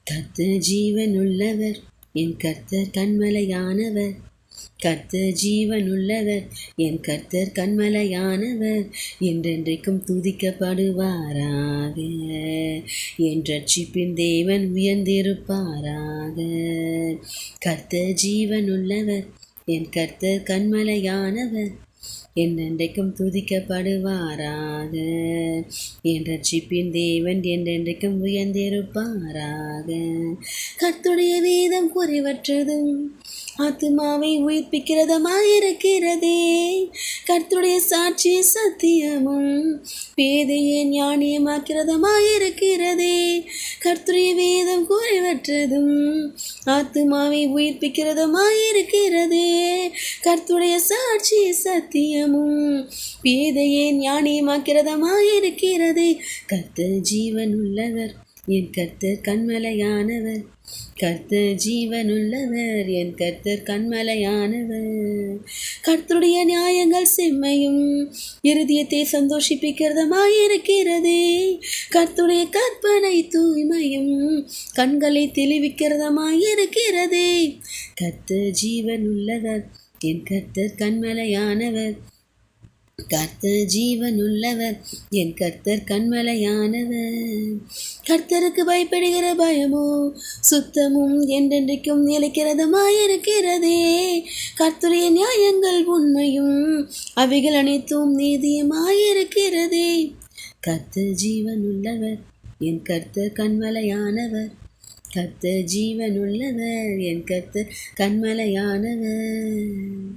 கர்த்தர் ஜீவனுள்ளவர், என் கர்த்தர் கன்மலையானவர். கர்த்தர் ஜீவனுள்ளவர், என் கர்த்தர் கன்மலையானவர். என்றென்றைக்கும் துதிக்கப்படுவாராக. என் ரட்சிப்பின் தேவன் உயர்ந்திருப்பாராக. கர்த்தர் ஜீவனுள்ளவர், என் கர்த்தர் கன்மலையானவர். என்றென்றைக்கும் துதிக்கப்படுவாராக. என் ரட்சிப்பின் தேவன் என்றென்றைக்கும் உயர்ந்திருப்பாராக. கர்த்தருடைய வேதம் குறைவற்றதும் ஆத்துமாவை உயிர்ப்பிக்கிறதுமாயிருக்கிறதே. கர்த்தருடைய சாட்சி சத்தியமும் பேதையை ஞானியமாக்கிறதுமாயிருக்கிறதே. கர்த்தருடைய வேதம் குறைவற்றதும் ஆத்துமாவை உயிர்ப்பிக்கிறதுமாயிருக்கிறதே. கர்த்தருடைய சாட்சி சத்தியமும் பேதையை ஞானியமாக்கிறதுமாயிருக்கிறதே. கர்த்தர் ஜீவனுள்ளவர், என் கர்த்தர் கன்மலையானவர். கர்த்தர் ஜீவனுள்ளவர், என் கர்த்தர் கன்மலையானவர். கர்த்தருடைய நியாயங்கள் செம்மையும் இருதயத்தை சந்தோஷிப்பிக்கிறதுமாயிருக்கிறதே. கர்த்தருடைய கற்பனை தூய்மையும் கண்களை தெளிவிக்கிறதுமாயிருக்கிறதே. கர்த்தர் ஜீவனுள்ளவர், என் கர்த்தர் கன்மலையானவர். கர்த்தர் ஜீவனுள்ளவர், என் கர்த்தர் கன்மலையானவர். கர்த்தருக்கு பயப்படுகிற பயமோ சுத்தமும் என்றென்றைக்கும் நிலைக்கிறதுமாயிருக்கிறதே. கர்த்தருடைய நியாயங்கள் உண்மையும் அவைகள் அனைத்தும் நீதியுமாயிருக்கிறதே. கர்த்தர் ஜீவனுள்ளவர், என் கர்த்தர் கன்மலையானவர். கர்த்தர் ஜீவனுள்ளவர், என் கர்த்தர் கன்மலையானவர்.